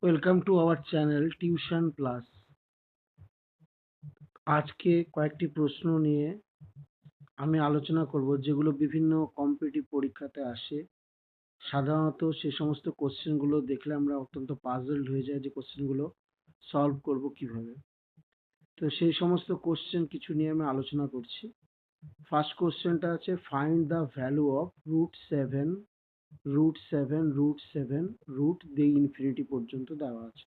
Welcome to our channel tuition plus. আজকে কয়েকটি প্রশ্ন নিয়ে আমি আলোচনা করব যেগুলো বিভিন্ন কম্পিটিটিভ পরীক্ষাতে আসে। সাধারণত সে সমস্ত কোশ্চেনগুলো দেখলে আমরা অত্যন্ত পাজলড হয়ে যাই যে কোশ্চেনগুলো সলভ করব কিভাবে। তো সেই সমস্ত কোশ্চেন কিছু নিয়ে আমি আলোচনা করছি। ফার্স্ট কোশ্চেনটা আছে find the value of √7 root দিয়ে ইনফিনিটি পর্যন্ত দেওয়া আছে।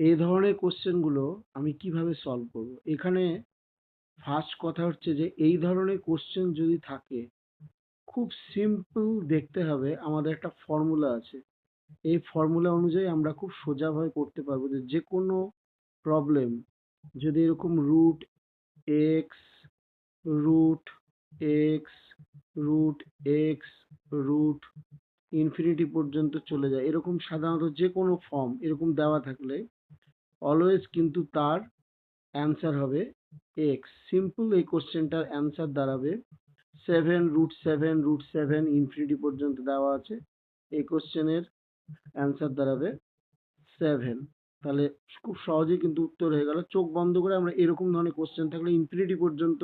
এই ধরনের কোশ্চেনগুলো আমি কিভাবে সলভ করব? এখানে ফার্স্ট কথা হচ্ছে যে এই ধরনের কোশ্চেন যদি থাকে, খুব সিম্পল দেখতে হবে। আমাদের একটা ফর্মুলা আছে, এই ফর্মুলা অনুযায়ী আমরা খুব সোজাভাবে করতে পারবো যে কোনো প্রবলেম যদি এরকম X root X root X root infinity পর্যন্ত চলে যায়, এরকম সাধারণত যে কোনো ফর্ম এরকম দেওয়া থাকলে অলওয়েজ কিন্তু তার অ্যান্সার হবে এক্স। সিম্পল এই কোশ্চেনটার অ্যান্সার দাঁড়াবে 7 √7 ইনফিনিটি পর্যন্ত দেওয়া আছে, এই কোশ্চেনের অ্যান্সার দাঁড়াবে 7। তাহলে খুব সহজেই কিন্তু উত্তর হয়ে গেল। চোখ বন্ধ করে আমরা এরকম ধরনের কোশ্চেন থাকলে ইনফিনিটি পর্যন্ত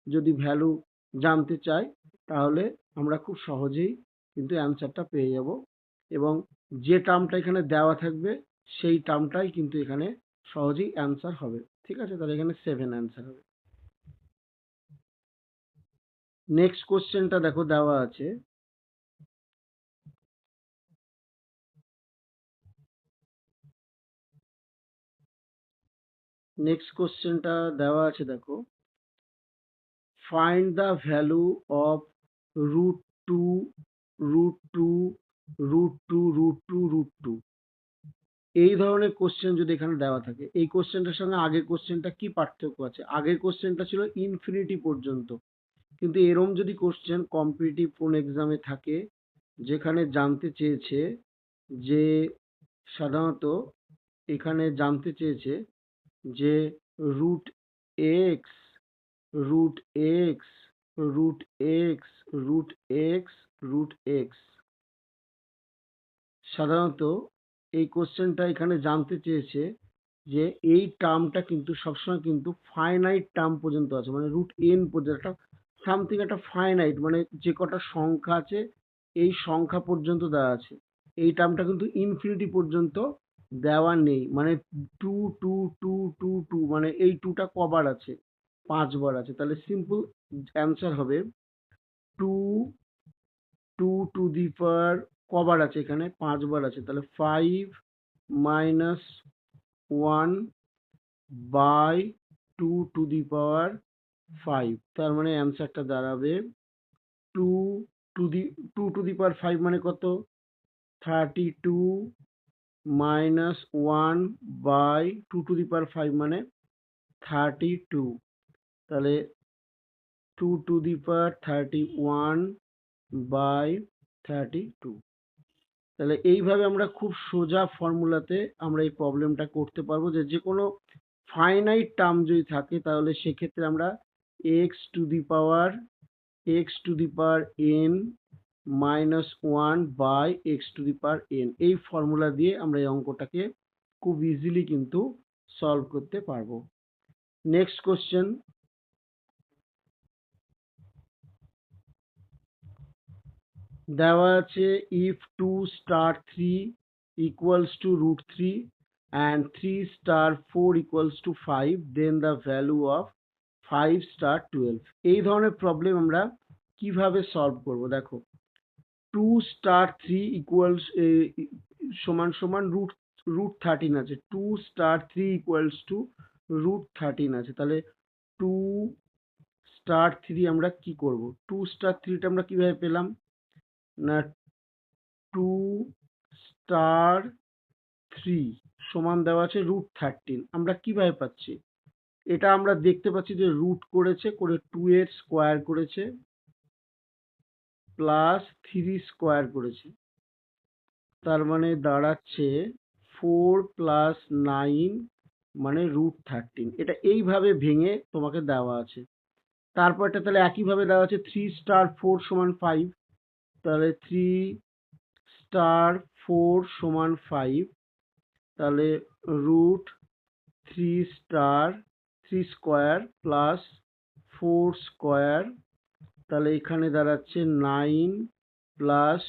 যদি ভ্যালু জানতে চাই, তাহলে আমরা খুব সহজেই কিন্তু অ্যান্সারটা পেয়ে যাব, এবং যে টার্মটা এখানে দেওয়া থাকবে সেই টার্মটাই কিন্তু এখানে সহজেই অ্যান্সার হবে। ঠিক আছে, তাহলে এখানে 7 অ্যান্সার হবে। নেক্সট কোশ্চেনটা দেখো দেওয়া আছে, দেখো, find the value of root two root two root two. এই ধরনের কোশ্চেন যদি এখানে দেওয়া থাকে, এই কোশ্চেনটার সঙ্গে আগের কোশ্চেনটা কি পার্থক্য আছে? আগের কোশ্চেনটা ছিল ইনফিনিটি পর্যন্ত, কিন্তু এরম যদি কোশ্চেন কম্পিটিটিভ কোন এক্সামে থাকে যেখানে জানতে চেয়েছে যে, সাধারণত এখানে জানতে চেয়েছে যে root X root X root X root X root X, সাধারণত এই কোশ্চেনটা এখানে জানতে চেয়েছে যে এই টার্মটা কিন্তু সবসময় কিন্তু ফাইনাইট টার্ম পর্যন্ত আছে, মানে √n পর্যন্ত একটা সামথিং একটা ফাইনাইট, মানে যে কটা সংখ্যা আছে এই সংখ্যা পর্যন্ত দেওয়া আছে। এই টার্মটা কিন্তু ইনফিনিটি পর্যন্ত দেওয়া নেই, মানে two two two two two, মানে এই টুটা কবার আছে? 5 বার আছে। তাহলে সিম্পল অ্যান্সার হবে two two two the power কবার আছে এখানে? 5 বার আছে। তাহলে 5 - 1/2 তার মানে অ্যান্সারটা দাঁড়াবে টু টু দি পাওয়ার 5 মানে কত? 32 - 1/2 মানে 32। তাহলে 2^31/32। তাহলে এইভাবে আমরা খুব সোজা ফর্মুলাতে আমরা এই প্রবলেমটা করতে পারবো যে কোনো ফাইনাইট টার্ম যদি থাকে তাহলে সেক্ষেত্রে আমরা x⁻n-1/x⁻n এই ফর্মুলা দিয়ে আমরা এই অঙ্কটাকে খুব ইজিলি কিন্তু সলভ করতে পারবো। নেক্সট কোশ্চেন দেওয়া আছে, if 2*3 = √3 and 3*4 = 5, then the value of 5*12। এই ধরনের প্রবলেম আমরা কিভাবে সলভ করব? দেখো, 2*3 সমান সমান √13 আছে, 2*3 √13 আছে। তাহলে 2*3 আমরা কি করব? 2*3টা আমরা কিভাবে পেলাম না, 2*3 সমান দেওয়া আছে √13। আমরা কিভাবে পাচ্ছি? এটা আমরা দেখতে পাচ্ছি যে রুট করেছে, করে 2 এর স্কোয়ার করেছে প্লাস 3 স্কোয়ার করেছে, তার মানে দাঁড়াচ্ছে 4 + 9 মানে √13। এটা এইভাবে ভেঙে তোমাকে দেওয়া আছে। তারপরটা তাহলে একইভাবে দেওয়া আছে 3*4 = 5, তাহলে 3*4 = 5, তাহলে রুট 3 স্কোয়ার প্লাস 4 স্কোয়ার, তাহলে এখানে দাঁড়াচ্ছে 9 প্লাস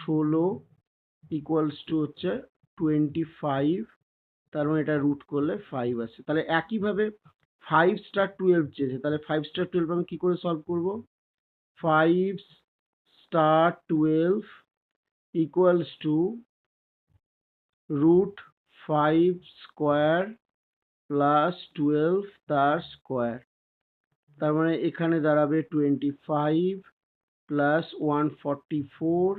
16 ইকুয়ালস টু হচ্ছে 25। তার মানে এটা রুট করলে 5 আসছে। তাহলে একইভাবে 5 স্টার 12 চেয়েছে, তাহলে 5 স্টার 12 আমি কি করে সলভ করব? 5 star 12 equals to root 5 square plus 12 তার স্কোয়ার, তার মানে এখানে দাঁড়াবে 25 প্লাস 144,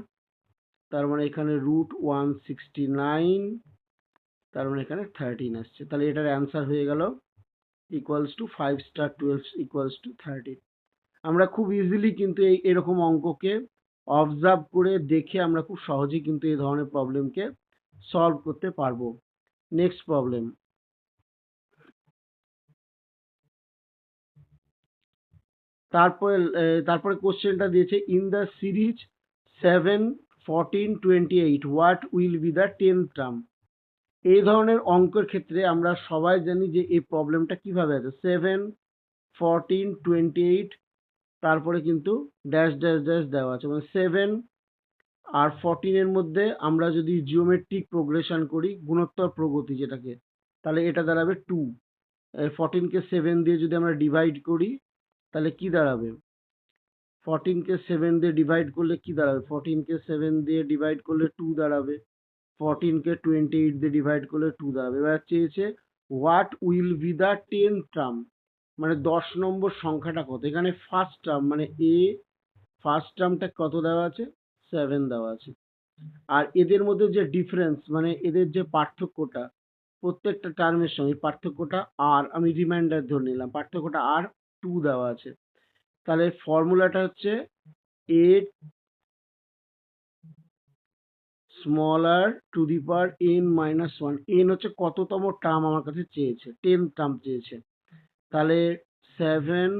তার মানে এখানে রুট 169, তার মানে এখানে 13 আসছে। তাহলে এটার অ্যান্সার হয়ে গেল equals to 5 star 12 equals two 13। আমরা খুব ইজিলি কিন্তু এরকম অঙ্ককে অবজার্ভ করে দেখে আমরা খুব সহজেই কিন্তু এই ধরনের প্রবলেমকে সলভ করতে পারবো। নেক্সট প্রবলেম, তারপরে কোশ্চেনটা দিয়েছে in the series 7, 14, 28 what will be the 10th term. এই ধরনের অঙ্কের ক্ষেত্রে আমরা সবাই জানি যে এই প্রবলেমটা কিভাবে আছে, 7, 14, 28 তারপরে কিন্তু ড্যাশ ড্যাশ ড্যাশ দেওয়া আছে, মানে 7 আর 14 এর মধ্যে আমরা যদি জিওমেট্রিক প্রোগ্রেশন করি, গুণোত্তর প্রগতি যেটাকে, তাহলে এটা দাঁড়াবে 2। 14 কে 7 দিয়ে যদি আমরা ডিভাইড করি তাহলে কি দাঁড়াবে, 14 কে 7 দিয়ে ডিভাইড করলে কি দাঁড়াবে, 14 কে 7 দিয়ে ডিভাইড করলে 2 দাঁড়াবে, 14 কে 28 দিয়ে ডিভাইড করলে 2 দাঁড়াবে। এবার চেয়েছে what will be the 10th term, মানে 10 নম্বর সংখ্যাটা কত। এখানে ফার্স্ট টার্ম মানে ফার্স্ট টার্মটা কত দেওয়া আছে, 7 দেওয়া আছে। আর এদের মধ্যে যে ডিফারেন্স মানে এদের যে পার্থক্যটা, প্রত্যেকটা টার্মের সঙ্গে পার্থক্যটা আর, আমি রিমাইন্ডার ধরে নিলাম পার্থক্যটা আর 2 দেওয়া আছে। তাহলে ফর্মুলাটা হচ্ছে a smaller two the power n minus 1। n হচ্ছে কততম টার্ম আমার কাছে চেয়েছে, 10th টার্ম চেয়েছে। তাহলে 7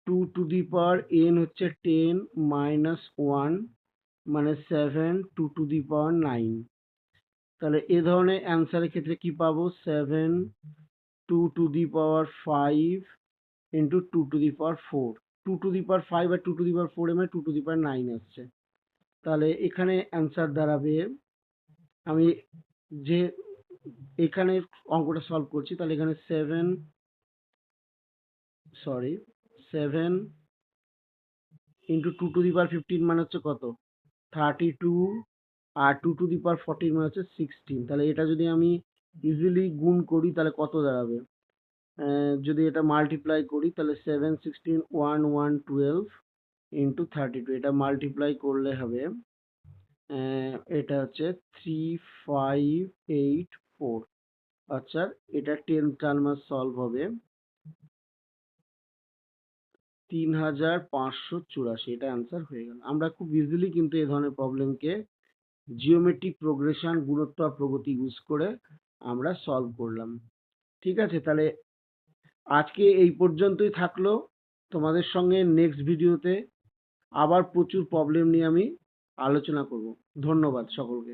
2 টু দি পাওয়ার n হচ্ছে 10 মাইনাস 1 মানে 7 2 টু দি পাওয়ার 9। তাহলে এ ধরনের অ্যান্সারের ক্ষেত্রে কি পাবো, 7 2 to the power 5 into 2 to the power 4। 2 to the power 5 আর 2 টু দি পাওয়ার 4 মানে 2 টু দি পাওয়ার 9 আসছে। তাহলে এখানে অ্যান্সার দাঁড়াবে, আমি যে এখানে অঙ্কটা সলভ করছি, তাহলে এখানে 7 ইন্টু 2 টু দি পাওয়ার 15 মানে হচ্ছে কত, 32, আর 2 টু দি পাওয়ার 14 মানে হচ্ছে 16। তাহলে এটা যদি আমি ইজিলি গুণ করি তাহলে কত দাঁড়াবে, যদি এটা মাল্টিপ্লাই করি তাহলে 7 16 1 1 12 ইন্টু 32, এটা মাল্টিপ্লাই করলে হবে এটা হচ্ছে 3584। আচ্ছা, এটা 10th টার্ম সলভ হবে 3584, এটা অ্যান্সার হয়ে গেল। আমরা খুব ইজিলি কিন্তু এই ধরনের প্রবলেমকে জিওমেট্রিক প্রোগ্রেশন গুণোত্তর আর প্রগতি ইউজ করে আমরা সলভ করলাম। ঠিক আছে, তাহলে আজকে এই পর্যন্তই থাকলো। তোমাদের সঙ্গে নেক্সট ভিডিওতে আবার প্রচুর প্রবলেম নিয়ে আমি আলোচনা করব। ধন্যবাদ সকলকে।